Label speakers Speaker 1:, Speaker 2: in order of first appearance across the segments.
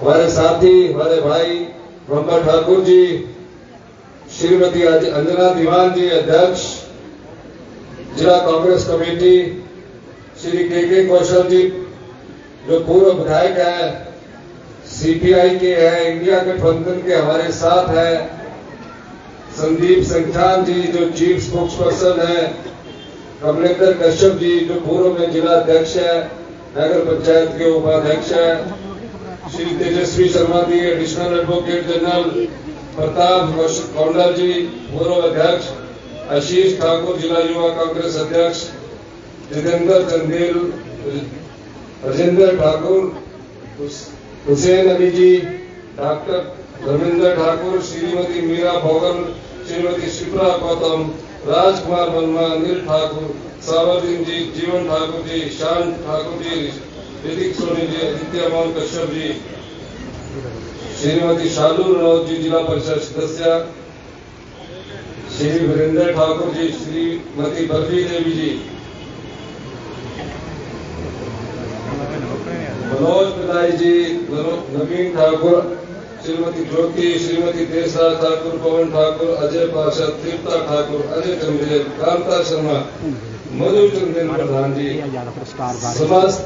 Speaker 1: हमारे साथी, हमारे भाई मोहम्मद ठाकुर जी, श्रीमती अंजना दीवान जी अध्यक्ष जिला कांग्रेस कमेटी, श्री के कौशल जी जो पूर्व विधायक है, सीपीआई के हैं, इंडिया गठबंधन के हमारे साथ है, संदीप संगठान जी जो चीफ स्पोक्स पर्सन है, कमलेंद्र कश्यप जी जो पूर्व में जिला अध्यक्ष है, नगर पंचायत के उपाध्यक्ष है, Shri Tejasvi Sharma ji additional advocate general, Pratap Kaundal ji पूर्व अध्यक्ष, आशीष ठाकुर जिला युवा कांग्रेस अध्यक्ष, जितेंद्र चंदेल, राजेंद्र ठाकुर, हुसैन अली जी, डॉक्टर धर्मेंद्र ठाकुर, श्रीमती मीरा भोगल, श्रीमती शिप्रा गौतम, राजकुमार वर्मा, अनिल ठाकुर, सावरदीन जी, जीवन ठाकुर जी, शांत ठाकुर जी, ऋतिक सोनी जी, आदित्य मोहन कश्यप जी, श्रीमती शालू राउत जी जिला परिषद सदस्य, श्री वीरेंद्र ठाकुर जी, श्रीमती बर्फी देवी जी, मनोज पिलाई जी, नवीन ठाकुर, श्रीमती ज्योति, श्रीमती देशराज ठाकुर, पवन ठाकुर, अजय पार्षद, तृप्ता ठाकुर, अजय चंदेल, कांता शर्मा, मधु चंदेल प्रधान जी, समस्त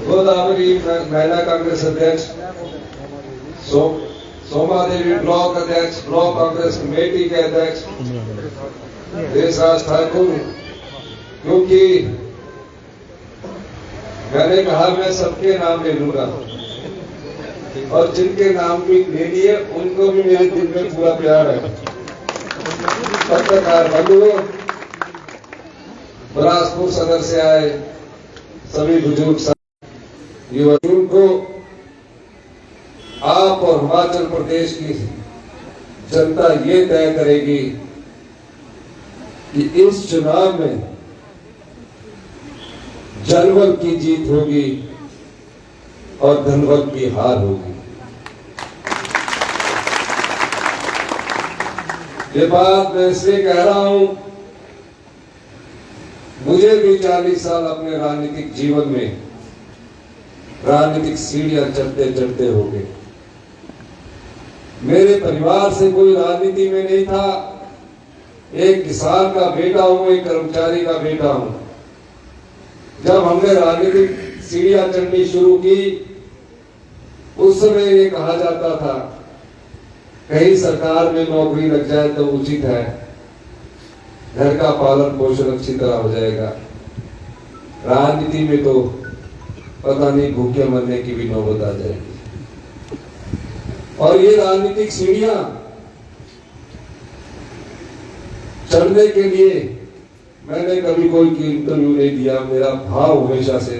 Speaker 1: गोदावरी महिला कांग्रेस अध्यक्ष, सोमा देवी ब्लॉक अध्यक्ष, ब्लॉक कांग्रेस कमेटी के अध्यक्ष देशराज ठाकुर, क्योंकि मैंने कहा मैं सबके नाम ले लूंगा और जिनके नाम भी ले लिए उनको भी मेरे दिल में पूरा प्यार है। पत्रकार बंधुओं, बिलासपुर सदर से आए सभी बुजुर्ग युवाओं को आप और हिमाचल प्रदेश की जनता ये तय करेगी कि इस चुनाव में जनबल की जीत होगी और धनबल की हार होगी। ये बात मैं इसलिए कह रहा हूं, मुझे भी 40 साल अपने राजनीतिक जीवन में राजनीतिक सीढ़ियां चढ़ते चढ़ते हो गए। मेरे परिवार से कोई राजनीति में नहीं था। एक किसान का बेटा हूं, एक कर्मचारी का बेटा हूं। जब हमने राजनीतिक सीढ़ियां चढ़नी शुरू की, उस समय ये कहा जाता था कहीं सरकार में नौकरी लग जाए तो उचित है, घर का पालन पोषण अच्छी तरह हो जाएगा। राजनीति में तो पता नहीं भूखे मरने की भी नौबत आ जाएगी। और ये राजनीतिक सीढ़ियां चढ़ने के लिए मैंने कभी कोई इंटरव्यू नहीं दिया। मेरा भाव हमेशा से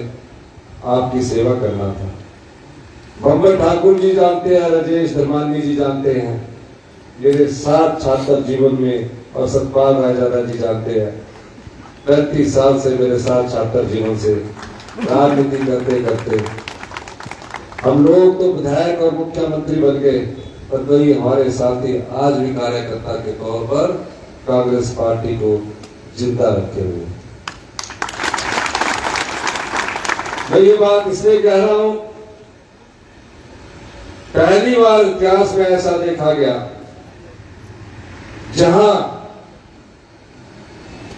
Speaker 1: आपकी सेवा करना था। मोहम्मद ठाकुर जी जानते हैं, राजेश धर्मानी जी जानते हैं, मेरे साथ छात्र जीवन में, और सतपाल रायजादा जी जानते हैं 35 साल से मेरे साथ छात्र जीवन से राजनीति करते करते हम लोग तो विधायक और मुख्यमंत्री बन गए, पर वही हमारे साथी आज भी कार्यकर्ता के तौर पर कांग्रेस पार्टी को जिंदा रखे हुए। मैं ये बात इसलिए कह रहा हूं, पहली बार इतिहास में ऐसा देखा गया जहां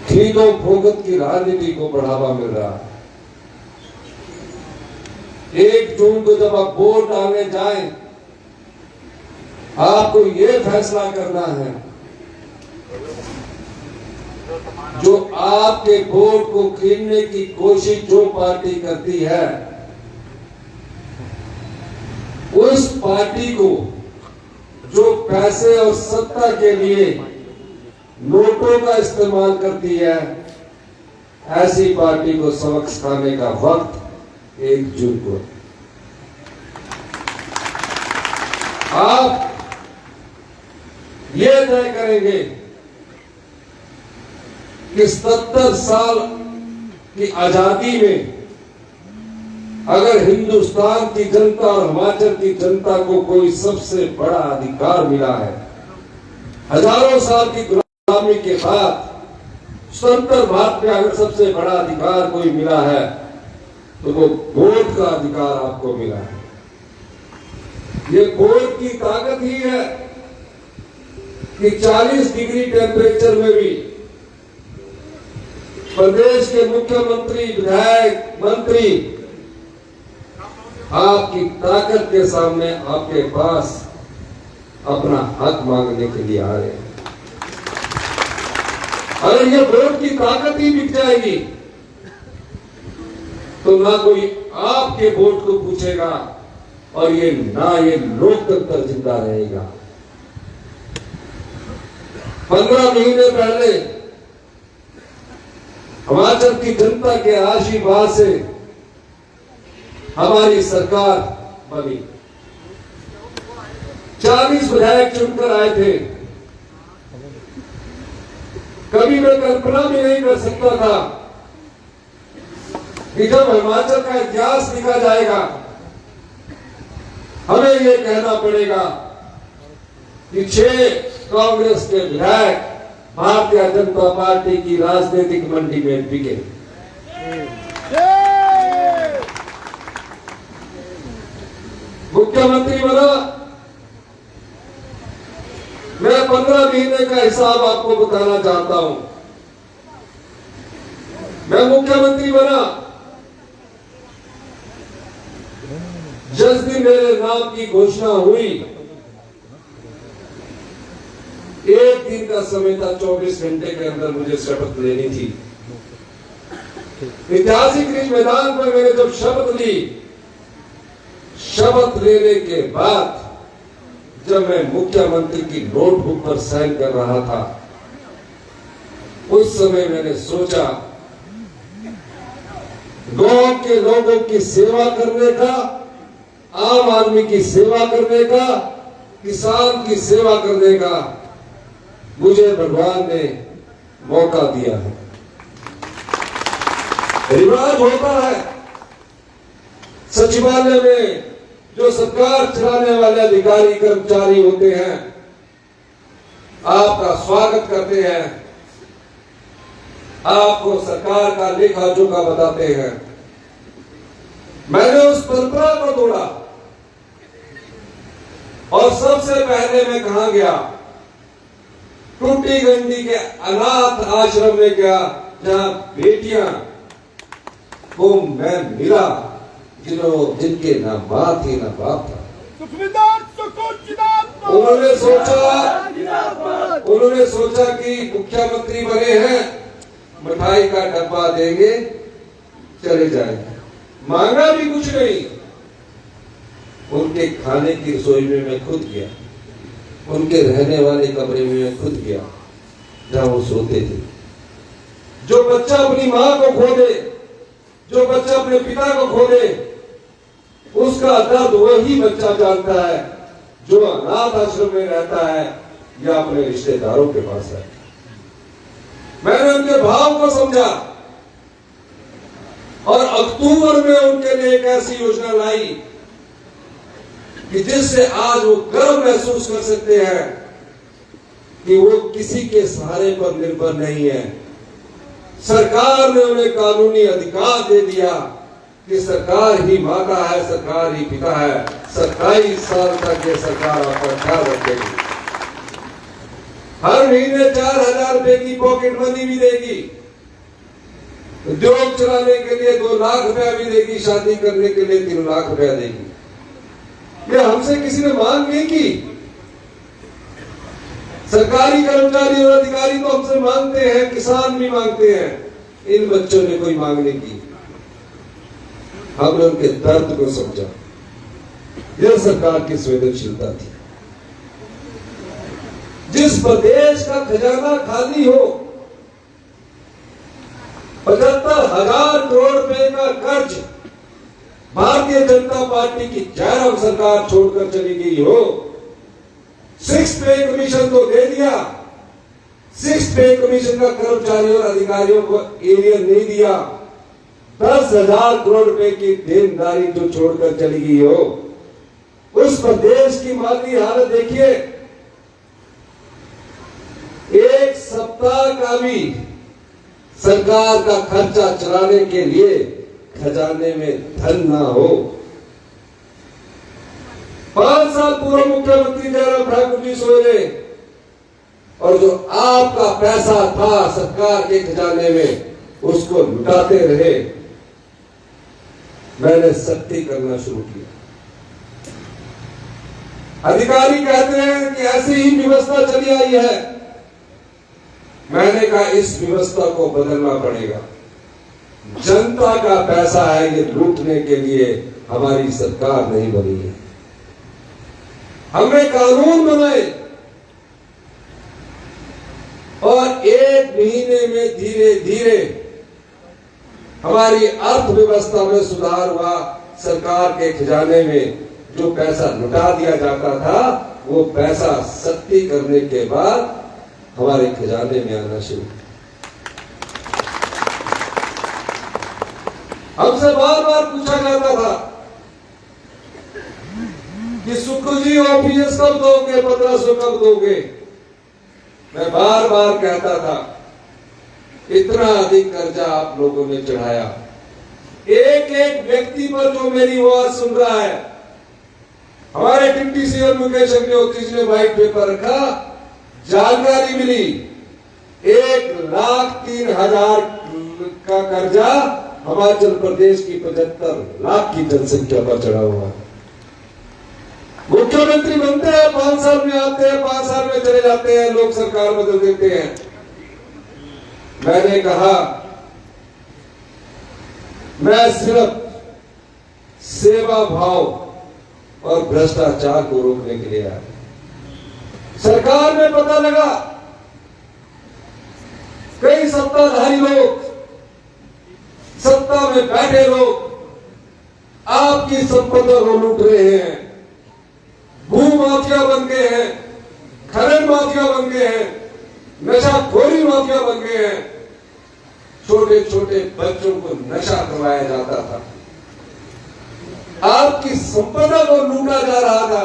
Speaker 1: खरीदो फरोख्त की राजनीति को बढ़ावा मिल रहा है। 1 जून को जब आप वोट डालने जाएं, आपको ये फैसला करना है जो आपके वोट को खरीदने की कोशिश जो पार्टी करती है, उस पार्टी को जो पैसे और सत्ता के लिए नोटों का इस्तेमाल करती है, ऐसी पार्टी को सबक सिखाने का वक्त 1 जून को। आप ये तय करेंगे कि 70 साल की आजादी में अगर हिंदुस्तान की जनता और हिमाचल की जनता को कोई सबसे बड़ा अधिकार मिला है, हजारों साल की गुलामी के बाद स्वतंत्र भारत में अगर सबसे बड़ा अधिकार कोई मिला है, तो वो वोट का अधिकार आपको मिला है। ये वोट की ताकत ही है कि 40 डिग्री टेम्परेचर में भी प्रदेश के मुख्यमंत्री, विधायक, मंत्री आपकी ताकत के सामने आपके पास अपना हक मांगने के लिए आ रहे हैं। अगर ये वोट की ताकत ही बिक जाएगी तो ना कोई आपके वोट को पूछेगा और ये लोकतंत्र जिंदा रहेगा। 15 महीने पहले हिमाचल की जनता के आशीर्वाद से हमारी सरकार बनी। 40 विधायक चुनकर आए थे। कभी मैं कल्पना भी नहीं कर सकता था कि जब हिमाचल का इतिहास लिखा जाएगा हमें यह कहना पड़ेगा कि 6 कांग्रेस के विधायक भारतीय जनता पार्टी की राजनीतिक मंडी में बिके। मुख्यमंत्री बना, मैं 15 महीने का हिसाब आपको बताना चाहता हूं। मैं मुख्यमंत्री बना, जिस दिन मेरे नाम की घोषणा हुई, एक दिन का समय था, 24 घंटे के अंदर मुझे शपथ लेनी थी। ऐतिहासिक रिज मैदान पर मैंने जब शपथ ली, शपथ लेने के बाद जब मैं मुख्यमंत्री की नोटबुक पर साइन कर रहा था, उस समय मैंने सोचा गांव के लोगों की सेवा करने का, आम आदमी की सेवा करने का, किसान की सेवा करने का मुझे भगवान ने मौका दिया है। रिवाज होता है सचिवालय में जो सरकार चलाने वाले अधिकारी कर्मचारी होते हैं, आपका स्वागत करते हैं, आपको सरकार का लेखा जोखा बताते हैं। मैंने उस परंपरा को तोड़ा और सबसे पहले मैं कहां गया? टूटी गंडी के अनाथ आश्रम में गया, जहां बेटियां को मैं मिला जिनके ना मां थी ना बाप था। उन्होंने सोचा कि मुख्यमंत्री बने हैं, मिठाई का डब्बा देंगे, चले जाएंगे, मांगा भी कुछ नहीं। उनके खाने की रसोई में मैं खुद गया, उनके रहने वाले कमरे में मैं खुद गया जहां वो सोते थे। जो बच्चा अपनी मां को खो दे, जो बच्चा अपने पिता को खो दे, उसका दर्द वही बच्चा जानता है जो अनाथ आश्रम में रहता है या अपने रिश्तेदारों के पास है। मैंने उनके भाव को समझा और अक्टूबर में उनके लिए एक ऐसी योजना लाई कि जिससे आज वो गर्व महसूस कर सकते हैं कि वो किसी के सहारे पर निर्भर नहीं है। सरकार ने उन्हें कानूनी अधिकार दे दिया कि सरकार ही माता है, सरकार ही पिता है। 27 साल तक ये सरकार आपका ख्याल रखेगी। हर महीने 4,000 रुपए की पॉकेट मनी भी देगी, उद्योग चलाने के लिए 2 लाख रुपया भी देगी, शादी करने के लिए 3 लाख रुपया देगी। ये हमसे किसी ने मांग नहीं की। सरकारी कर्मचारी और अधिकारी तो हमसे मांगते हैं, किसान भी मांगते हैं। इन बच्चों ने कोई मांग नहीं की। हमने उनके दर्द को समझा। यह सरकार की संवेदनशीलता थी। जिस प्रदेश का खजाना खाली हो, 75,000 करोड़ रुपए का कर्ज भारतीय जनता पार्टी की जयराम सरकार छोड़कर चली गई हो, 6 पे कमीशन तो दे दिया, 6 पे कमीशन का कर्मचारियों और अधिकारियों को एरियर नहीं दिया, 10,000 करोड़ रुपए की देनदारी जो छोड़कर चली गई हो, उस प्रदेश की माली हालत देखिए। एक सप्ताह का भी सरकार का खर्चा चलाने के लिए खजाने में धन ना हो। 5 साल पूर्व मुख्यमंत्री जयराम ठाकुर जी सोए रहे और जो आपका पैसा था सरकार के खजाने में उसको लुटाते रहे। मैंने सख्ती करना शुरू किया। अधिकारी कहते हैं कि ऐसी ही व्यवस्था चली आई है। मैंने कहा इस व्यवस्था को बदलना पड़ेगा। जनता का पैसा है, ये लूटने के लिए हमारी सरकार नहीं बनी है। हमने कानून बनाए और 1 महीने में धीरे धीरे हमारी अर्थव्यवस्था में सुधार हुआ। सरकार के खजाने में जो पैसा लुटा दिया जाता था वो पैसा सख्ती करने के बाद हमारे खजाने में आना शुरू। हमसे बार बार पूछा जाता था कि शुक्ल जी ऑफिस कब दोगे, 1500 कब दोगे। मैं बार बार कहता था इतना अधिक कर्जा आप लोगों ने चढ़ाया। एक एक व्यक्ति पर जो मेरी आवाज सुन रहा है, हमारे डिप्टी सीएम मुकेश अग्निहोत्री जी ने व्हाइट पेपर रखा, जानकारी मिली 1,03,000 का कर्जा हिमाचल प्रदेश की 75 लाख की जनसंख्या पर चढ़ा हुआ है। मुख्यमंत्री बनते हैं, 5 साल में आते हैं, 5 साल में चले जाते हैं, लोग सरकार बदल देते हैं। मैंने कहा मैं सिर्फ सेवा भाव और भ्रष्टाचार को रोकने के लिए आया। सरकार में पता लगा कई सत्ताधारी लोग, सत्ता में बैठे लोग आपकी संपदा को लूट रहे हैं, भू माफिया बन गए हैं, खनन माफिया बन गए हैं, नशाखोरी माफिया बन गए हैं। छोटे छोटे बच्चों को नशा करवाया जाता था, आपकी संपदा को लूटा जा रहा था।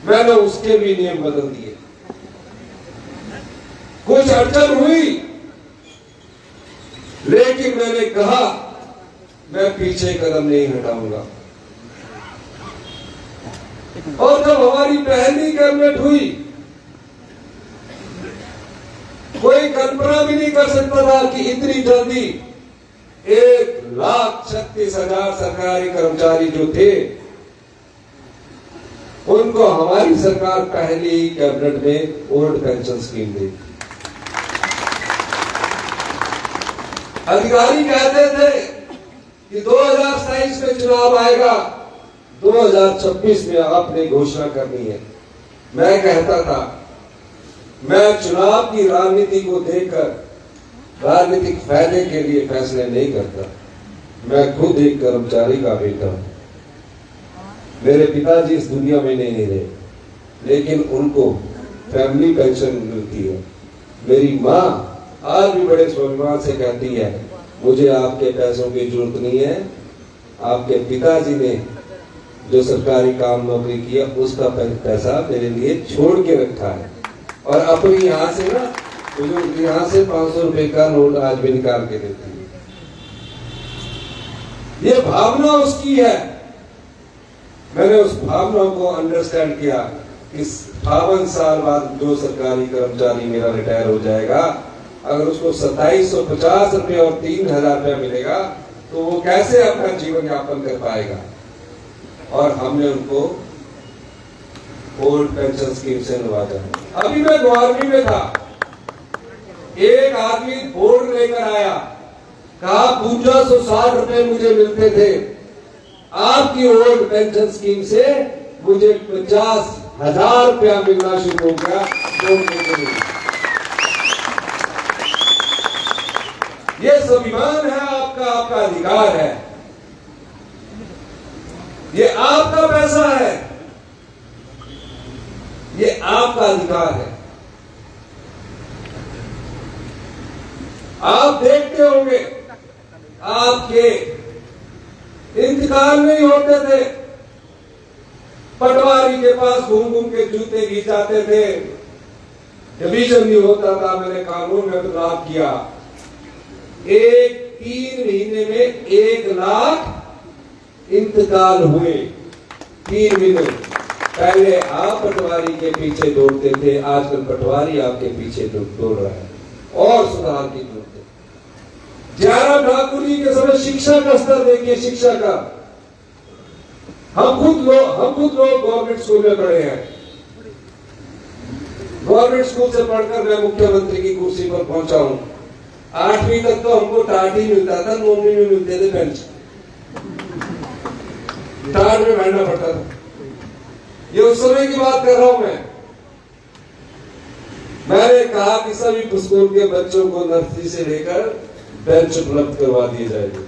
Speaker 1: मैंने उसके भी नियम बदल दिए। कुछ अड़चन हुई लेकिन मैंने कहा मैं पीछे कदम नहीं हटाऊंगा। और जब हमारी पहली कैबिनेट हुई, कोई कल्पना भी नहीं कर सकता था कि इतनी जल्दी 1,36,000 सरकारी कर्मचारी जो थे उनको हमारी सरकार पहली ही कैबिनेट में ओल्ड पेंशन स्कीम देगी। अधिकारी कहते थे कि 2027 में चुनाव आएगा, 2026 में आपने घोषणा करनी है। मैं कहता था मैं चुनाव की राजनीति को देखकर राजनीतिक फायदे के लिए फैसले नहीं करता। मैं खुद एक कर्मचारी का बेटा हूं। मेरे पिताजी इस दुनिया में नहीं रहे, लेकिन उनको फैमिली पेंशन मिलती है। मेरी माँ आज भी बड़े स्वाभिमान से कहती है मुझे आपके पैसों की जरूरत नहीं है, आपके पिताजी ने जो सरकारी काम नौकरी किया उसका पैसा मेरे लिए छोड़ के रखा है। और अपनी यहां से ना यहां से 500 रुपए का नोट आज भी निकाल के देती है। ये भावना उसकी है। मैंने उस भावना को अंडरस्टैंड किया कि 58 साल बाद जो सरकारी कर्मचारी मेरा रिटायर हो जाएगा, अगर उसको 2750 रुपए और 3,000 रुपया मिलेगा तो वो कैसे अपना जीवन यापन कर पाएगा। और हमने उनको ओल्ड पेंशन स्कीम से नवाजा। अभी मैं ग्वारवी में था, एक आदमी बोर्ड लेकर आया, कहा 5260 रुपए मुझे मिलते थे, आपकी ओल्ड पेंशन स्कीम से मुझे 50,000 रुपया मिलना शुरू हो गया। ये स्वाभिमान है आपका, आपका अधिकार है, ये आपका पैसा है, ये आपका अधिकार है। आप देखते होंगे आपके इंतकाल नहीं होते थे, पटवारी के पास घूम घूम के जूते घिंचाते थे, डिवीजन नहीं होता था। मैंने कानून में बदलाव किया, एक 3 महीने में 1 लाख इंतकाल हुए। 3 महीने पहले आप पटवारी के पीछे दौड़ते थे, आजकल पटवारी आपके पीछे दौड़ रहा है और सुधार की जरूरत है। जयराम ठाकुर जी के समय शिक्षा का स्तर देखिए, शिक्षा का हम खुद लोग गवर्नमेंट स्कूल में पढ़े हैं। गवर्नमेंट स्कूल से पढ़कर मैं मुख्यमंत्री की कुर्सी पर पहुंचा हूं। 8वीं तक तो हमको टाट ही मिलता था, 9वीं में मिलते थे बेंच, टाट में बैठना पड़ता था। ये उस समय की बात कर रहा हूं मैंने कहा कि सभी स्कूल के बच्चों को नर्सरी से लेकर बेंच उपलब्ध करवा दिए जाएंगे।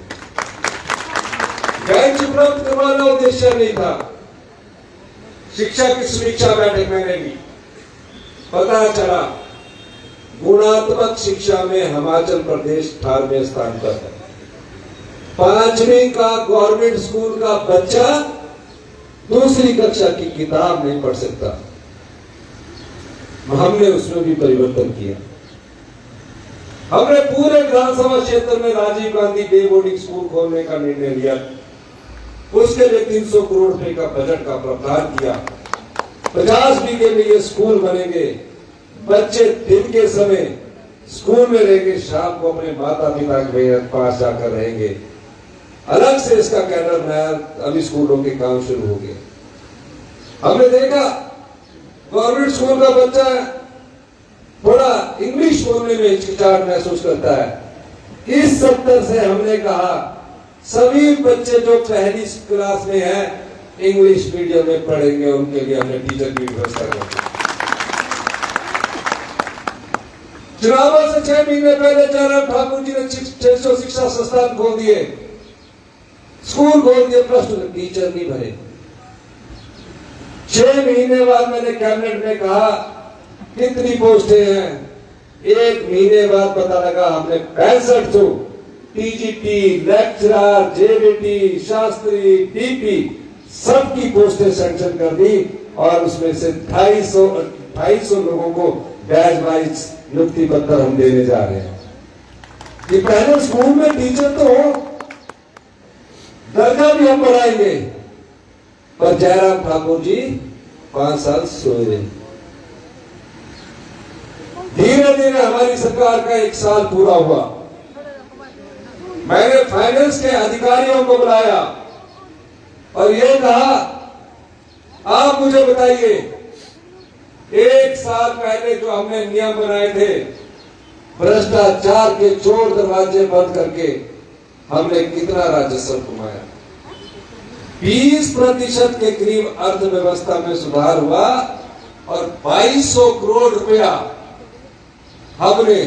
Speaker 1: बेंच उपलब्ध करवाना उद्देश्य नहीं था। शिक्षा की समीक्षा बैठक मैंने ली, पता चला गुणात्मक शिक्षा में हिमाचल प्रदेश 18वें स्थान पर है। 5वीं का गवर्नमेंट स्कूल का बच्चा दूसरी कक्षा की किताब नहीं पढ़ सकता। हमने उसमें भी परिवर्तन किया। हमने पूरे विधानसभा क्षेत्र में Rajiv Gandhi day boarding school खोलने का निर्णय लिया। उसके लिए 300 करोड़ रुपए का बजट का प्रावधान किया। 50 बीघे में ये स्कूल बनेंगे। बच्चे दिन के समय स्कूल में रहेंगे, शाम को अपने माता पिता के पास जाकर रहेंगे। अलग से इसका कैडर नया अभी स्कूलों के काम शुरू हो गए। हमने देखा गवर्नमेंट स्कूल का बच्चा थोड़ा इंग्लिश बोलने में हिचकिचाहट महसूस करता है। इस सत्तर से हमने कहा सभी बच्चे जो पहली क्लास में हैं इंग्लिश मीडियम में पढ़ेंगे, उनके लिए हमने टीचर की व्यवस्था की। चुनावों से 6 महीने पहले जयराम ठाकुर जी ने 600 शिक्षा संस्थान खोल दिए, स्कूल खोल दिए, प्लस 2 टीचर नहीं भरे। 6 महीने बाद मैंने कैबिनेट में कहा कितनी पोस्टें हैं। 1 महीने बाद पता लगा हमने 6500 TGT, lecturer, JBT, Shastri, DP सबकी पोस्टें सैंक्शन कर दी और उसमें से 250 लोगों को बैच वाइज नियुक्ति पत्र हम देने जा रहे हैं। कि पहले स्कूल में टीचर तो हो, दर्जा भी हम बढ़ाएंगे। पर जयराम ठाकुर जी 5 साल सोए। धीरे धीरे हमारी सरकार का 1 साल पूरा हुआ। मैंने फाइनेंस के अधिकारियों को बुलाया और ये कहा आप मुझे बताइए 1 साल पहले जो हमने नियम बनाए थे भ्रष्टाचार के चोर दरवाजे बंद करके हमने कितना राजस्व कमाया। 20% के करीब अर्थव्यवस्था में सुधार हुआ और 2200 करोड़ रुपया हमने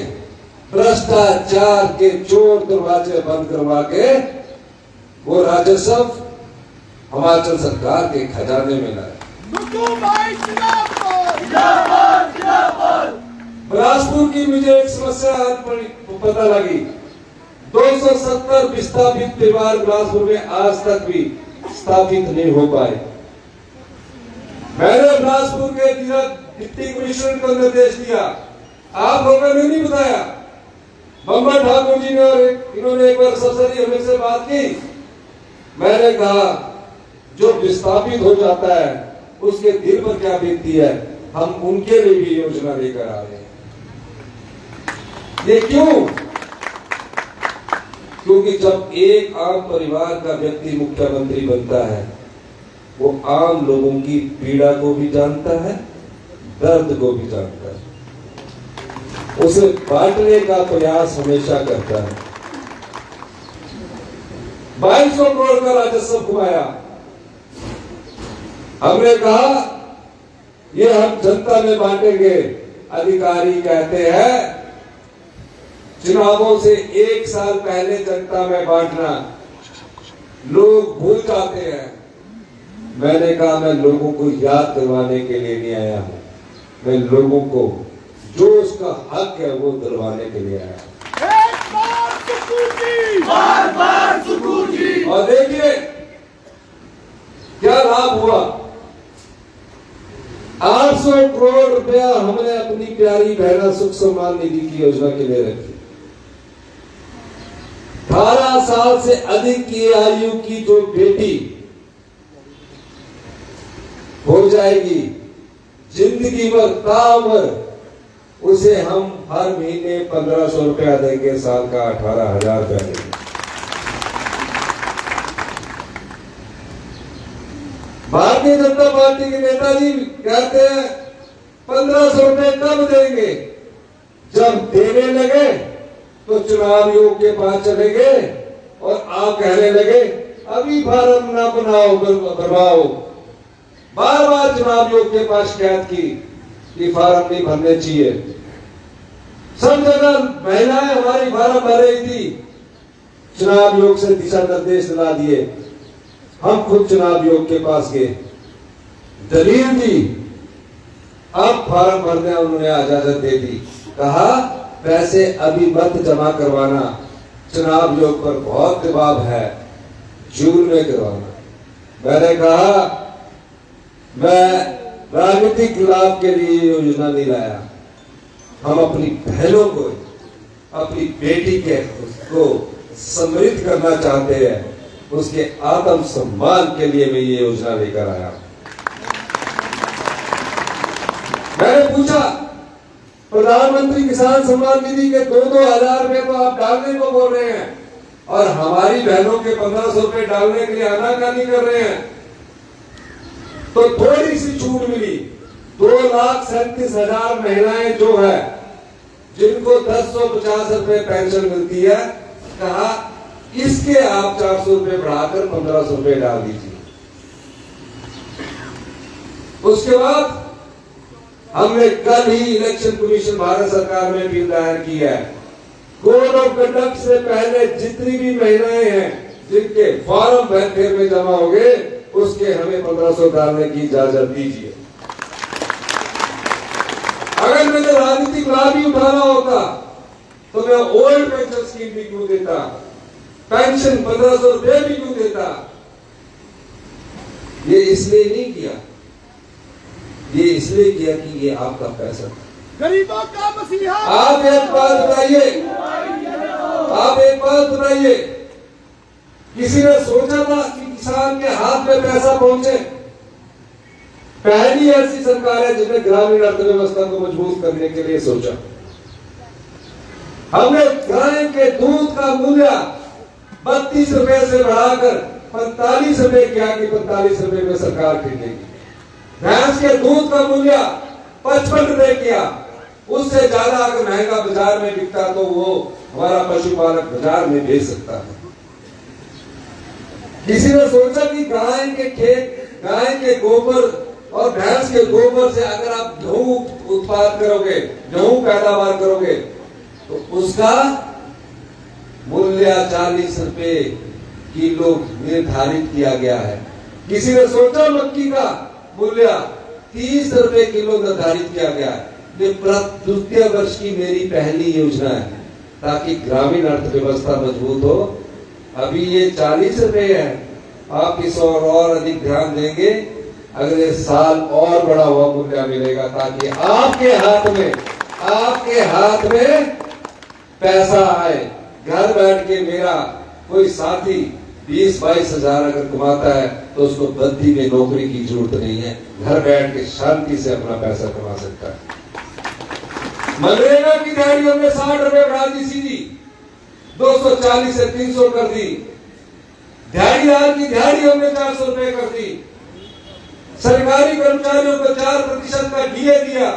Speaker 1: भ्रष्टाचार के चोर दरवाजे बंद करवा के वो राजस्व हिमाचल सरकार के खजाने में लाया। बिलासपुर की मुझे एक समस्या पता लगी। 270 विस्थापित परिवार बिलासपुर में आज तक भी स्थापित नहीं हो पाए। मैंने बिलासपुर के डिप्टी कमिश्नर को निर्देश दिया, आप लोगों ने नहीं बताया। बम्बा ठाकुर जी ने और इन्होंने एक बार ससरी हमें से बात की। मैंने कहा जो विस्थापित हो जाता है उसके दिल पर क्या बीतती है, हम उनके लिए भी योजना लेकर आ रहे हैं। ये क्यों? क्योंकि जब एक आम परिवार का व्यक्ति मुख्यमंत्री बनता है वो आम लोगों की पीड़ा को भी जानता है, दर्द को भी जानता है, उसे बांटने का प्रयास हमेशा करता है। 2200 करोड़ का राजस्व कमाया। हमने कहा ये हम जनता में बांटेंगे। अधिकारी कहते हैं चुनावों से 1 साल पहले जनता में बांटना, लोग भूल जाते हैं। मैंने कहा मैं लोगों को याद करवाने के लिए नहीं आया हूं, मैं लोगों को जो उसका हक है वो दिलवाने के लिए आया। और देखिए क्या लाभ हुआ। 800 करोड़ रुपया हमने अपनी प्यारी बहना सुख सम्मान निधि की योजना के लिए रखी। 18 साल से अधिक की आयु की जो बेटी हो जाएगी, जिंदगी भर ताउम्र उसे हम हर महीने 1500 रुपया देंगे, साल का 18,000 रुपया देंगे। भारतीय जनता पार्टी के नेताजी कहते हैं 1500 रुपए कब देंगे? जब देने लगे तो चुनाव आयोग के पास चले गए और आप कहने लगे अभी फार्म ना बनाओ भरवाओ। बार बार चुनाव आयोग के पास शिकायत की कि फार्म नहीं भरने चाहिए। सब जगह महिलाएं हमारी फार्म भर रही थी, चुनाव आयोग से दिशा निर्देश दिला दिए। हम खुद चुनाव आयोग के पास गए, दलील दी, अब फार्म भरने उन्होंने इजाजत दे दी। कहा पैसे अभी मत जमा करवाना, चुनाव आयोग पर बहुत दबाव है, जून में करवाना। मैंने कहा मैं राजनीतिक लाभ के लिए योजना नहीं लाया, हम अपनी बहनों को, अपनी बेटी के को समृद्ध करना चाहते हैं, उसके आत्म सम्मान के लिए मैं ये योजना लेकर आया। मैंने पूछा प्रधानमंत्री किसान सम्मान निधि के 2-2 हजार रुपए तो आप डालने को बोल रहे हैं और हमारी बहनों के 1500 रुपए डालने के लिए आनाकानी कर रहे हैं, तो थोड़ी सी छूट मिली। 2,37,000 महिलाएं जो है जिनको 1050 रुपए पेंशन मिलती है, कहा इसके आप 400 रुपए बढ़ाकर 1500 रुपए डाल दीजिए। उसके बाद हमने कल ही इलेक्शन कमीशन भारत सरकार में बिल दायर किया है। कोड ऑफ कंडक्ट से पहले जितनी भी महिलाएं हैं जिनके फॉर्म फेर में जमा हो गए, उसके हमें 1500 डालने की इजाजत दीजिए। अगर मुझे राजनीतिक लाभ ही उठाना होता तो मैं ओल्ड पेंशन स्कीम भी क्यों देता, पेंशन 1500 रुपए भी क्यों देता। ये इसलिए नहीं किया, ये इसलिए किया कि ये आपका पैसा,
Speaker 2: गरीबों का मसीहा।
Speaker 1: आप एक बात बताइए, आप एक बात बताइए, किसी ने सोचा था कि किसान के हाथ में पैसा पहुंचे? पहली ऐसी सरकार है जिसने ग्रामीण अर्थव्यवस्था को मजबूत करने के लिए सोचा। हमने गाय के दूध का मूल्य 32 रुपए से बढ़ाकर 45 रुपए किया कि 45 रुपए में सरकार खरीदेगी। भैंस के दूध का मूल्य 55 रुपए किया, उससे ज्यादा अगर महंगा बाजार में बिकता तो वो हमारा पशुपालक बाजार में बेच सकता है। किसी ने सोचा कि गाय के खेत, गाय के गोबर और भैंस के गोबर से अगर आप गेहूं उत्पाद करोगे, गेहूं पैदावार करोगे, तो उसका मूल्य 40 रुपए किलो निर्धारित किया गया है। किसी ने सोचा मक्की का मूल्य 30 रुपए किलो निर्धारित किया गया है। ये द्वितीय वर्ष की मेरी पहली योजना है ताकि ग्रामीण अर्थव्यवस्था मजबूत हो। अभी ये 40 रुपए है, आप इस और अधिक ध्यान देंगे, अगले साल और बड़ा हुआ मूल्य मिलेगा ताकि आपके हाथ में पैसा आए। घर बैठ के मेरा कोई साथी 20-22 हजार अगर कमाता है तो उसको बद्दी में नौकरी की जरूरत नहीं है, घर बैठ के शांति से अपना पैसा कमा सकता है। मनरेगा की दिहाड़ी हमने 60 रुपए बढ़ा दी, सीधी 240 से 300 कर दी। दिहाड़ीदार की दिहाड़ी हमने 400 रुपए कर दी। सरकारी कर्मचारियों को 4% का डीए दिया।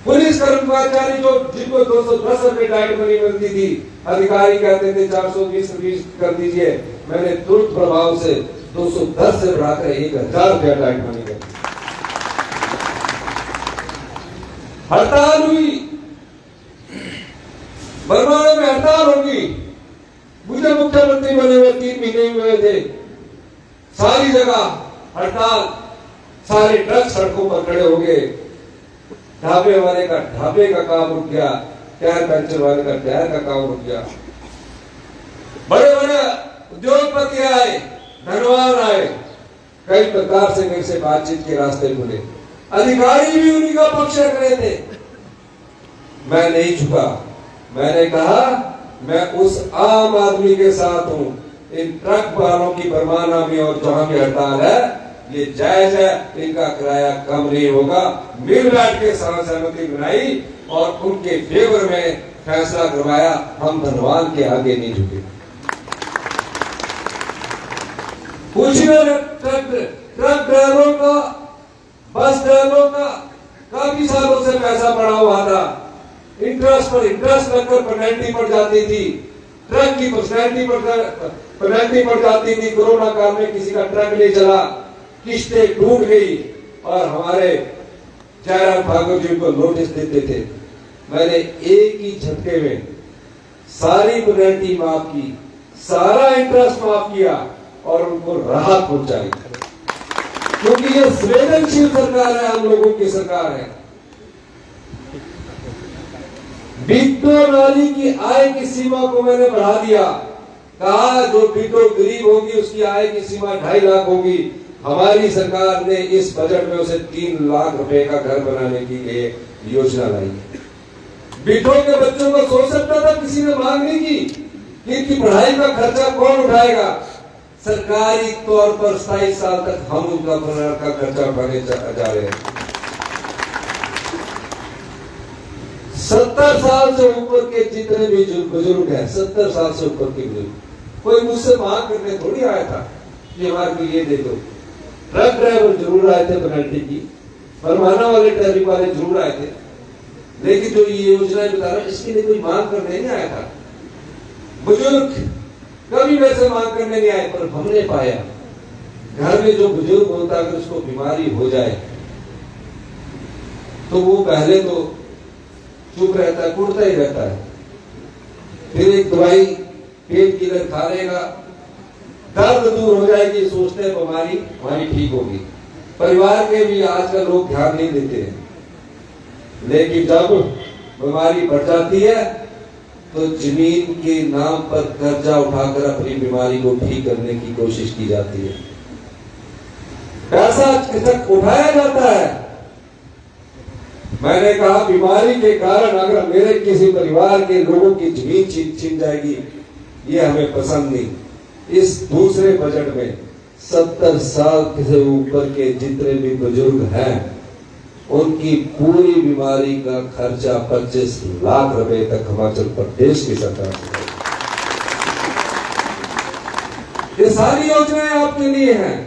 Speaker 1: पुलिस कर्मचारी जो जिनको 210 रुपए डाइट मनी मिलती थी, अधिकारी कहते थे 420 कर दीजिए, मैंने तुरंत प्रभाव से 210 से बढ़ाकर 1000 रुपया डाइट मनी कर दी। हड़ताल हुई, बरवाड़े में हड़ताल होगी। मुझे मुख्यमंत्री बने हुए 3 महीने हुए थे, सारी जगह हड़ताल, सारे ट्रक सड़कों पर खड़े हो गए। ढाबे वाले का ढाबे का काम रुक गया, टायर पंचर वाले का टायर का काम रुक गया। बड़े बड़े उद्योगपति आए, धनवान आए, कई प्रकार से मेरे से बातचीत के रास्ते खुले। अधिकारी भी उन्हीं का पक्ष रख रहे थे। मैं नहीं झुका, मैंने कहा मैं उस आम आदमी के साथ हूं। इन ट्रक वालों की बरमानामी और जहां की हड़ताल है ये जायज है, इनका किराया कम नहीं होगा। मिल बैठ के सहमति बनाई और उनके फेवर में फैसला करवाया। हम धनवान के आगे नहीं झुके। पूछिए ट्रक ड्राइवरों का, बस ड्राइवरों का काफी सालों से पैसा पड़ा हुआ था। इंटरेस्ट पर इंटरेस्ट लगकर पेनल्टी पड़ जाती थी। ट्रक की पेनल्टी पड़ जाती थी। कोरोना काल में किसी का ट्रक नहीं चला, किस्तें टूट गई और हमारे जयराम ठाकुर जी को नोटिस देते थे। मैंने एक ही झटके में सारी पेनल्टी माफ की, सारा इंटरेस्ट माफ किया और उनको राहत पहुंचाई, क्योंकि ये संवेदनशील सरकार है, हम लोगों की सरकार है। विधवा नारी की आय की सीमा को मैंने बढ़ा दिया। कहा जो विधवा गरीब होगी उसकी आय की सीमा 2.5 लाख होगी। हमारी सरकार ने इस बजट में उसे 3 लाख रुपए का घर बनाने की लिए योजना लाई। विधवा के बच्चों को सोच सकता था, किसी ने मांग नहीं की कि इनकी पढ़ाई का खर्चा कौन उठाएगा। सरकारी तौर पर 27 साल तक हम उनका का खर्चा उठाने जा रहे हैं। 70 साल से ऊपर के जितने भी बुजुर्ग हैं, 70 साल से ऊपर के बुजुर्ग, कोई मुझसे मांग करने थोड़ी आया था कि हमारे को ये दे दो। ट्रक ड्राइवर जरूर आए थे पेनल्टी की, फरमाना वाले ट्रैफिक वाले जरूर आए थे, लेकिन जो ये योजनाएं बता रहा इसके लिए कोई मांग करने नहीं आया था। बुजुर्ग कभी वैसे मांग करने नहीं आए, पर हमने पाया घर में जो बुजुर्ग होता है अगर उसको बीमारी हो जाए तो वो पहले तो चुप रहता है, कुड़ता ही रहता है, फिर एक दवाई पेट किलर खा लेगा, दर्द दूर हो जाएगी, सोचते हैं बीमारी हमारी ठीक होगी। परिवार के भी आजकल लोग ध्यान नहीं देते हैं, लेकिन जब बीमारी बढ़ जाती है तो जमीन के नाम पर कर्जा उठाकर अपनी बीमारी को ठीक करने की कोशिश की जाती है। पैसा तक उठाया जाता है। मैंने कहा बीमारी के कारण अगर मेरे किसी परिवार के लोगों की जमीन छीन जाएगी, ये हमें पसंद नहीं। इस दूसरे बजट में 70 साल से ऊपर के जितने भी बुजुर्ग हैं उनकी पूरी बीमारी का खर्चा 25 लाख रुपए तक हिमाचल प्रदेश की सरकार से। ये सारी योजनाएं आपके लिए हैं।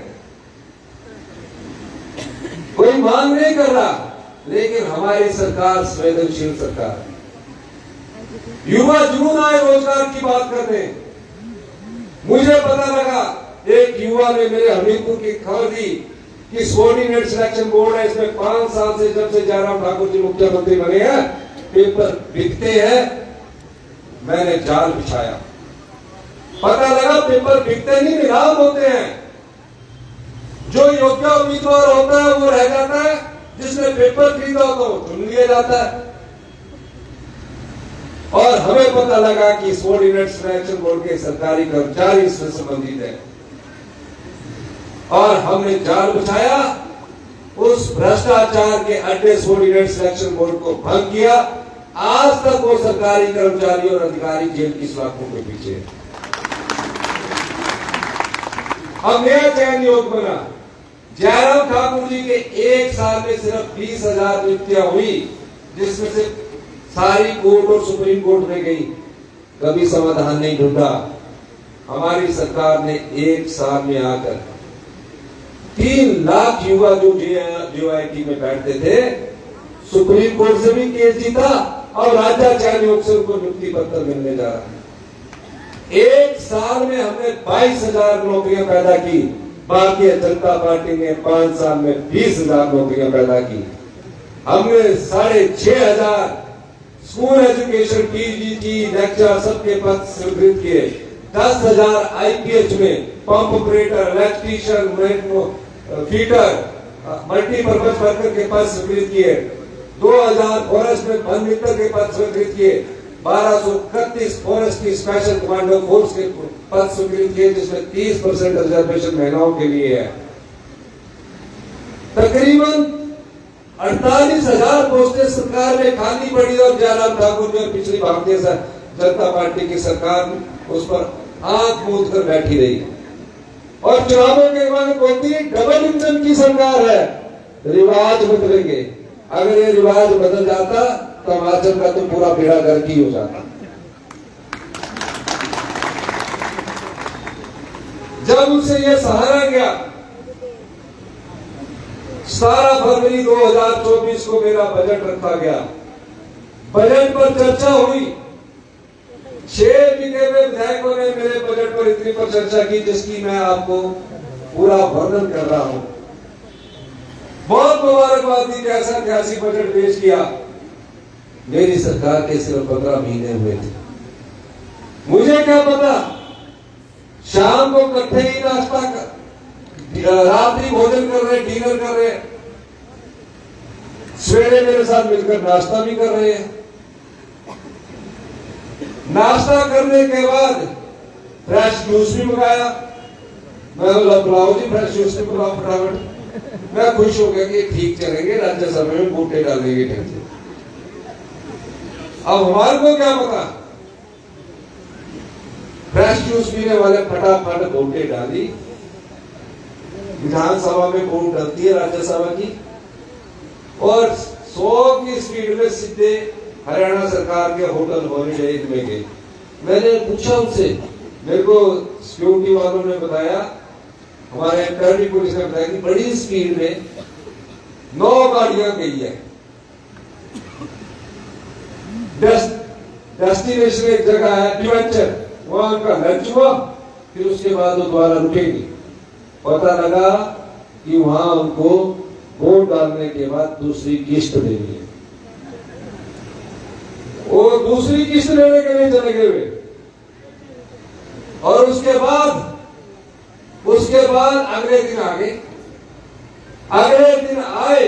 Speaker 1: कोई मांग नहीं कर रहा, लेकिन हमारी सरकार संवेदनशील सरकार है। युवा जुनून आए रोजगार की बात करने। मुझे पता लगा एक युवा ने मेरे हमीरपुर की खबर दी कि सबॉर्डिनेट सिलेक्शन बोर्ड है, इसमें 5 साल से जब से जयराम ठाकुर जी मुख्यमंत्री बने हैं पेपर बिकते हैं। मैंने जाल बिछाया, पता लगा पेपर बिकते नहीं, नीलाम होते हैं। जो योग्य उम्मीदवार होता है वो रह जाता है, जिसने पेपर खरीदा होता है वो चुन लिया जाता है। और हमें पता लगा कि सबॉर्डिनेट सिलेक्शन बोर्ड के सरकारी कर्मचारी इससे संबंधित है, और हमने जाल बिछाया, उस भ्रष्टाचार के अड्डे सबॉर्डिनेट सिलेक्शन बोर्ड को भंग किया। आज तक वो सरकारी कर्मचारी और अधिकारी जेल की सलाखों के पीछे है। अब नया चयन योग बना। जयराम ठाकुर जी के 1 साल में सिर्फ 20,000 नियुक्तियां हुई, जिसमें से सारी कोर्ट और सुप्रीम कोर्ट में गई, कभी समाधान नहीं ढूंढा। हमारी सरकार ने 1 साल में आकर 3 लाख युवा जो JIT में बैठते थे, सुप्रीम कोर्ट से भी केस जीता और राज्य चयन आयोग से उनको नियुक्ति पत्र मिलने जा रहा है। 1 साल में हमने 22,000 नौकरियां पैदा की। भारतीय जनता पार्टी ने 5 साल में 20,000 नौकरियां पैदा की। हमने 6,500 स्कूल एजुकेशन PGT लेक्चर सबके पद स्वीकृत किए। 10,000 IPH में pump operator, electrician, fitter, multipurpose worker के पद स्वीकृत किए। 2,000 फॉरेस्ट में वन मित्र के पद स्वीकृत किए। 1231 फॉरेस्ट की स्पेशल कमांडो फोर्स के पद स्वीकृत किए, जिसमें 30% रिजर्वेशन महिलाओं के लिए है। तकरीबन 48,000 पोस्टें सरकार में खाली पड़ी और जयराम ठाकुर जी और पिछली भारतीय जनता पार्टी की सरकार उस पर आंख मूंद कर बैठी रही और चुनावों के बाद बोलती है डबल इंजन की सरकार है, रिवाज बदलेंगे। अगर ये रिवाज बदल जाता तो हिमाचल का तो पूरा बेड़ा गर्क ही हो जाता। जब उनसे यह सहारा गया, 17 फरवरी 2024 को मेरा बजट रखा गया, बजट पर चर्चा हुई। 6 बीघे में विधायकों ने मेरे बजट पर इतनी पर चर्चा की जिसकी मैं आपको पूरा वर्णन कर रहा हूं। बहुत मुबारकबाद दी कि ऐसा 83 बजट पेश किया। मेरी सरकार के सिर्फ 15 महीने हुए थे। मुझे क्या पता शाम को इकट्ठे ही नाश्ता रात्रि भोजन कर रहे, डिनर कर रहे, सवेरे मेरे साथ मिलकर नाश्ता भी कर रहे हैं। नाश्ता करने के बाद फ्रेश जूस भी मंगाया। मैं बुलाओ जी फ्रेश जूस भी बुलाओ फटाफट। मैं खुश हो गया कि ठीक चलेंगे, राज्यसभा में बूटे डालेंगे ढंग से। अब हमारे को क्या पता, फ्रेश जूस पीने वाले फटाफट बूटे डाली। विधानसभा में वोट डलती है राज्यसभा की, और 100 की स्पीड में सीधे हरियाणा सरकार के होटल हॉलीडे इन में गए। मैंने पूछा उनसे, मेरे को सिक्योरिटी वालों ने बताया, हमारे टर्नी पुलिस ने बताया कि बड़ी स्पीड में 9 गाड़ियां गई है। डेस्टिनेशन एक जगह है डिवेंचर, वहां उनका लंच हुआ, फिर उसके बाद वो दोबारा रुकेगी। पता लगा कि वहां उनको वोट डालने के बाद दूसरी किस्त देनी है। वो दूसरी किस्त लेने के लिए चले गए, और उसके बाद अगले दिन आ गए। अगले दिन आए,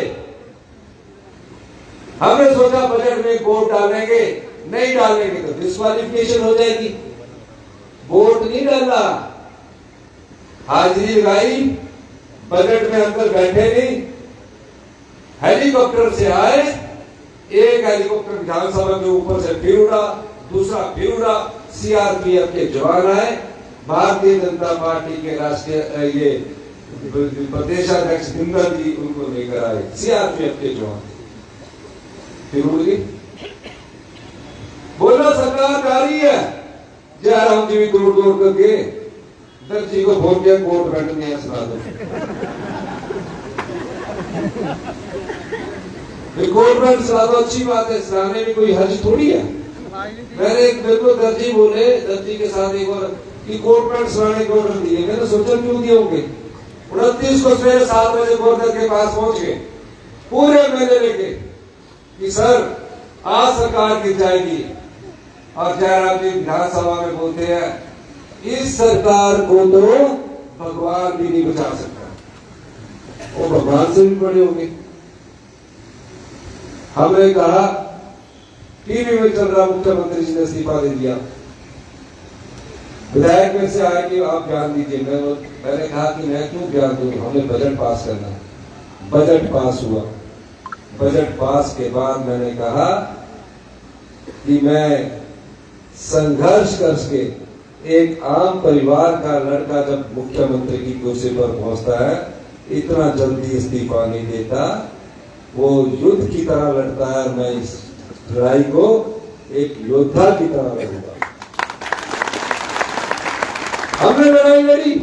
Speaker 1: हमने सोचा बजट में वोट डालेंगे, नहीं डालेंगे तो डिस्क्वालिफिकेशन हो जाएगी। वोट नहीं डाला, हाजिरी लगाई, बजट में अंदर बैठे नहीं, हेलीकॉप्टर से आए। एक हेलीकॉप्टर विधानसभा के ऊपर से फिर उड़ा, दूसरा फिर उड़ा। सीआरपीएफ के जवान आए, भारतीय जनता पार्टी के राष्ट्रीय ये प्रदेशाध्यक्ष बिंदल जी उनको लेकर आए, सीआरपीएफ के जवान, फिर उड़ गई। बोला सरकार जारी है। जयराम जी भी दूर दूर करके दर्जी को फोन किया, कोर्ट बैठ में सुना दो। कोर्ट बैठ सुना दो, अच्छी बात है, सुनाने में कोई हर्ज थोड़ी है। मैंने बिल्कुल दर्जी बोले, दर्जी के साथ एक और कि कोर्ट पैंट सुनाने को ऑर्डर दिए। मैंने सोचा क्यों दिए होंगे। 29 को सवेरे 7 बजे गवर्नर के पास पहुंच गए, पूरे महीने लेके कि सर आज सरकार गिर जाएगी। और जयराम जी विधानसभा में बोलते हैं इस सरकार को तो भगवान भी नहीं बचा सकता, वो भगवान से भी बड़े होंगे। हमने कहा टीवी में चल रहा, मुख्यमंत्री जी ने इस्तीफा दे दिया। विधायक में से आए कि आप बयान दीजिए। मैंने कहा कि मैं क्यों बयान दूं, हमें बजट पास करना है। बजट पास हुआ। बजट पास के बाद मैंने कहा कि मैं संघर्ष करके एक आम परिवार का लड़का जब मुख्यमंत्री की कुर्सी पर पहुंचता है, इतना जल्दी इस्तीफा नहीं देता, वो युद्ध की तरह लड़ता है। मैं इस लड़ाई को एक योद्धा की तरह लड़ूंगा। हमने लड़ाई लड़ी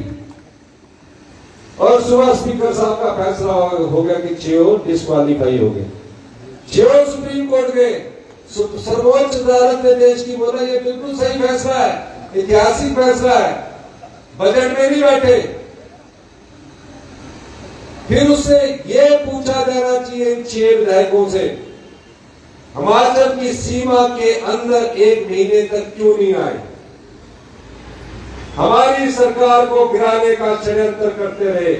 Speaker 1: और सुबह स्पीकर साहब का फैसला हो गया कि 6 डिस्क्वालीफाई हो गए। 6 सुप्रीम कोर्ट गए, सर्वोच्च अदालत ने देश की बोला ये बिल्कुल सही फैसला है, ऐतिहासिक फैसला है, बजट में नहीं बैठे। फिर उससे ये पूछा जाना चाहिए इन 6 विधायकों से, हिमाचल की सीमा के अंदर 1 महीने तक क्यों नहीं आए। हमारी सरकार को गिराने का षड्यंत्र करते रहे,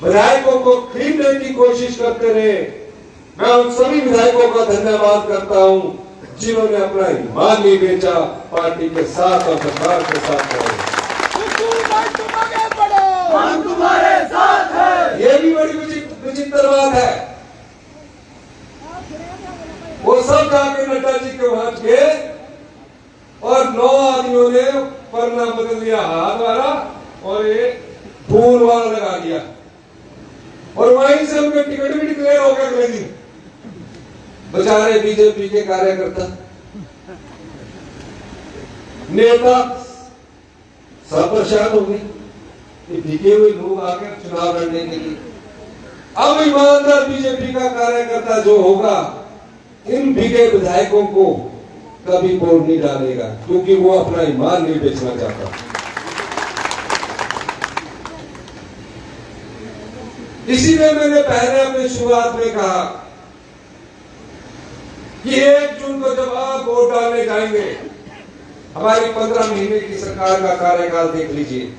Speaker 1: विधायकों को खरीदने की कोशिश करते रहे। मैं उन सभी विधायकों का धन्यवाद करता हूं जिन्होंने अपना ईमान नहीं बेचा, पार्टी के साथ और सरकार के साथ रहे।
Speaker 2: हम तुम्हारे साथ हैं।
Speaker 1: ये भी बड़ी विचित्र बात है। वो सब जाके नड्डा जी के वहां गए और एक फूल वाला लगा दिया और वहीं से उनके टिकट भी डिक्लेयर हो गया अगले दिन। बेचारे बीजेपी के कार्यकर्ता नेता सब परेशान हो गए, बिके हुए लोग आकर चुनाव लड़ने के लिए। अब ईमानदार बीजेपी का कार्यकर्ता जो होगा इन बिके विधायकों को कभी वोट नहीं डालेगा, क्योंकि वो अपना ईमान नहीं बेचना चाहता। इसीलिए मैंने पहले अपनी शुरुआत में कहा कि 1 जून को जब आप वोट डालने जाएंगे, हमारी 15 महीने की सरकार का कार्यकाल देख लीजिए।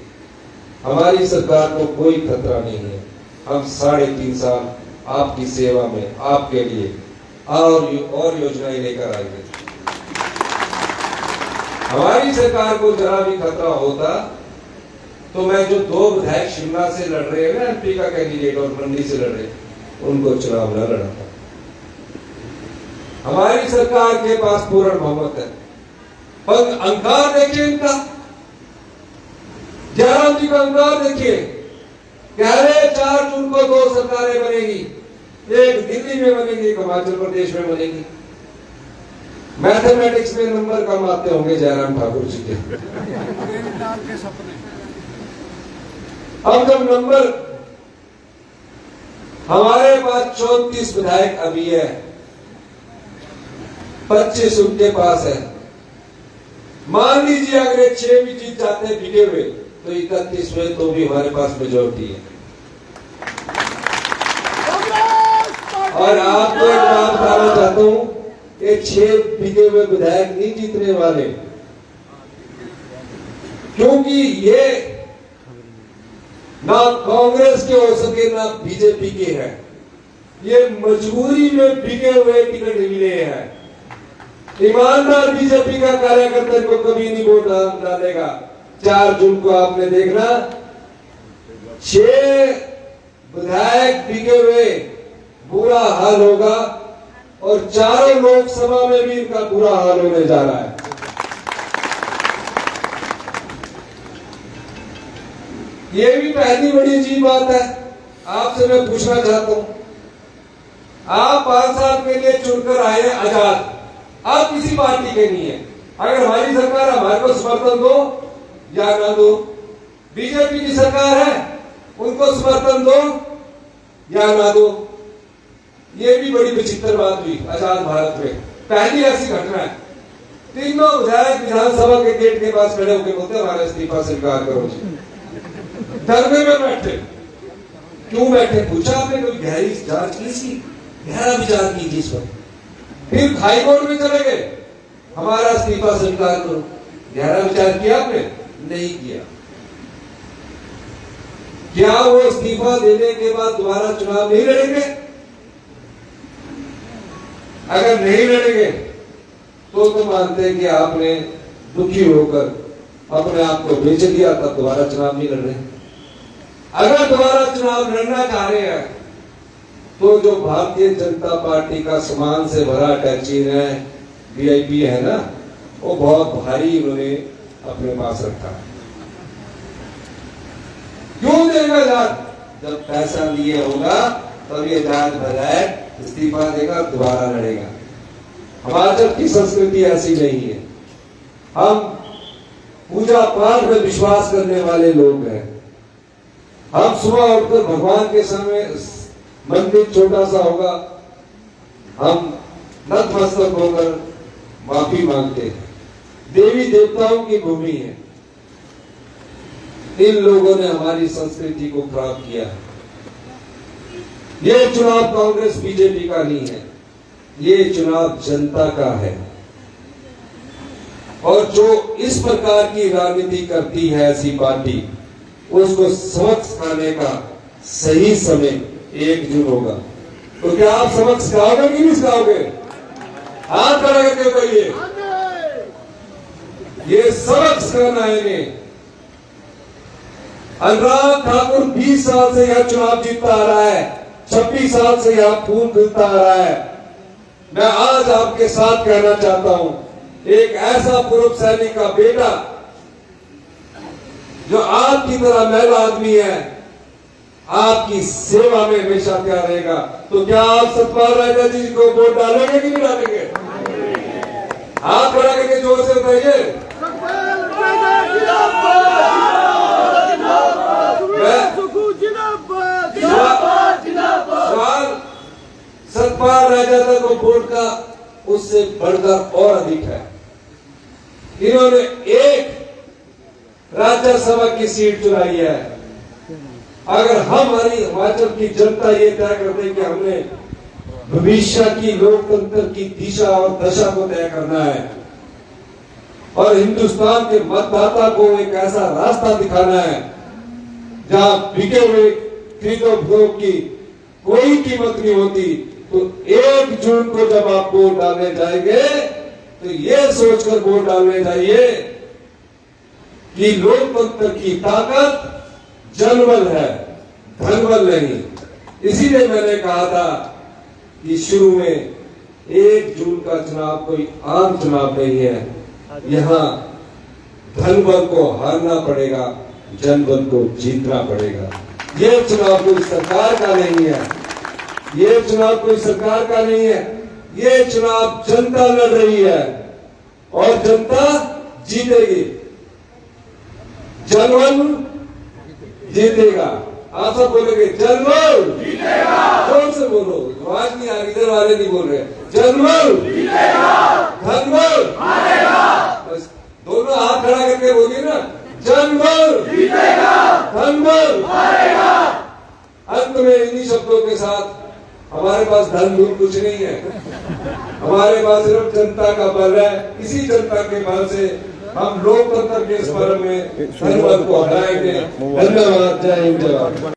Speaker 1: हमारी सरकार को कोई खतरा नहीं है। हम 3.5 साल आपकी सेवा में आपके लिए और योजनाएं लेकर आएंगे। हमारी सरकार को जरा भी खतरा होता तो मैं जो 2 विधायक शिमला से लड़ रहे हैं ना, एमपी का कैंडिडेट और मंडी से लड़ रहे, उनको चुनाव न लड़ाता। हमारी सरकार के पास पूर्ण बहुमत है। पर अंकार देखिए इनका, 11 का अंकार देखिए। कह रहे 4 जून को 2 सरकारें बनेगी, एक दिल्ली में बनेगी, एक हिमाचल प्रदेश में बनेगी। मैथमेटिक्स में नंबर कम आते होंगे जयराम ठाकुर जी के। अब जब नंबर हमारे पास 34 विधायक अभी है, 25 उनके पास है। मान लीजिए अगर 6 भी जीत जाते हैं बिके हुए तो 31 में तो भी हमारे पास मेजोरिटी है। और आपको एक बात बताना चाहता हूं, ये 6 बिके हुए विधायक नहीं जीतने वाले, क्योंकि ये ना कांग्रेस के हो सके ना बीजेपी के हैं। ये मजबूरी में बिके हुए टिकट मिले हैं। ईमानदार बीजेपी का कार्यकर्ता को कभी नहीं वोट डालेगा। 4 जून को आपने देखना 6 विधायक बिके हुए, बुरा हाल होगा और चारों लोकसभा में भी इनका बुरा हाल होने जा रहा है। ये भी पहली बड़ी अजीब बात है। आपसे मैं पूछना चाहता हूं, आप 5 साल के लिए चुनकर आए हैं आजाद, आप किसी पार्टी के नहीं है। अगर हमारी सरकार हमारे को समर्थन दो या ना दो, बीजेपी की सरकार है उनको समर्थन दो या ना दो। ये भी बड़ी विचित्र बात हुई आजाद भारत में, पहली ऐसी घटना है। तीनों विधायक विधानसभा के गेट के पास खड़े होकर बोलते हमारा इस्तीफा स्वीकार करो जी। धरने में बैठे, क्यों बैठे पूछा आपने? कोई गहरी जांच की इसकी, गहरा विचार कीजिए इस पर। फिर हाई कोर्ट में चले गए, हमारा इस्तीफा स्वीकार करो। गहरा विचार किया आपने? नहीं किया। क्या वो इस्तीफा देने के बाद दोबारा चुनाव नहीं लड़ेंगे? अगर नहीं लड़ेंगे तो मानते हैं कि आपने दुखी होकर अपने आप को बेच दिया, तब दोबारा चुनाव नहीं लड़ रहे। अगर दोबारा चुनाव लड़ना चाह रहे हैं तो जो भारतीय जनता पार्टी का सामान से भरा टैक्सी है, वीआईपी है ना, वो बहुत भारी उन्होंने अपने पास रखा। क्यों देगा जात? जब पैसा लिए होगा तब ये जात विधायक इस्तीफा देगा, दोबारा लड़ेगा। हिमाचल की संस्कृति ऐसी नहीं है। हम पूजा पाठ में विश्वास करने वाले लोग हैं। हम सुबह उठकर भगवान के समय मंदिर छोटा सा होगा, हम नतमस्तक होकर माफी मांगते हैं। देवी देवताओं की भूमि है। इन लोगों ने हमारी संस्कृति को खराब किया। ये चुनाव कांग्रेस बीजेपी का नहीं है, ये चुनाव जनता का है। और जो इस प्रकार की राजनीति करती है ऐसी पार्टी, उसको सबक सिखाने का सही समय 1 जून होगा। तो क्या आप सबक सिखाओगे कि नहीं सिखाओगे? हाथ खड़ा करके कहिए, ये सबक सिखाना है इन्हें। अनुराग ठाकुर 20 साल से यह चुनाव जीतता आ रहा है, 26 साल से यह फूल खिलता आ रहा है। मैं आज आपके साथ कहना चाहता हूं, एक ऐसा पूर्व सैनिक का बेटा जो आपकी तरह महिला आदमी है, आपकी सेवा में हमेशा तैयार रहेगा। तो क्या आप सतपाल राजा जी को वोट डालेंगे कि नहीं डालेंगे? हाथ खड़ा करके जोर से बताइए। सवाल सतपाल राजा तक को वोट का उससे बढ़कर और अधिक है। इन्होंने एक राज्यसभा की सीट चुराई है। अगर हमारी हिमाचल की जनता ये तय करते कि हमने भविष्य की लोकतंत्र की दिशा और दशा को तय करना है और हिंदुस्तान के मतदाता को एक ऐसा रास्ता दिखाना है जहां बिके हुए खरीदो फरोख्त की कोई कीमत नहीं होती, तो 1 जून को जब आप वोट डालने जाएंगे तो ये सोचकर वोट डालने जाइए कि लोकतंत्र की ताकत जनबल है, धनबल नहीं। इसीलिए मैंने कहा था कि शुरू में 1 जून का चुनाव कोई आम चुनाव नहीं है। यहाँ धनबल को हारना पड़ेगा, जनबल को जीतना पड़ेगा। ये चुनाव कोई सरकार का नहीं है, ये चुनाव कोई सरकार का नहीं है, ये चुनाव जनता लड़ रही है और जनता जीतेगी, जनबल जीतेगा। आप सब बोलेंगे जनबल जीतेगा, जोर से बोलो, आवाज नहीं आ रही, इधर वाले नहीं बोल रहे। जनबल जीतेगा, धनबल हारेगा। बस दोनों हाथ खड़ा करके बोलिए ना, जनबल जीतेगा, धनबल हारेगा। अंत में इन्हीं शब्दों के साथ, हमारे पास धन धूल कुछ नहीं है, हमारे पास सिर्फ जनता का बल है। इसी जनता के बल से हम लोकतंत्र के इस पर्व में धनबल को हराएंगे। धन्यवाद। जय हिंद, जय भारत।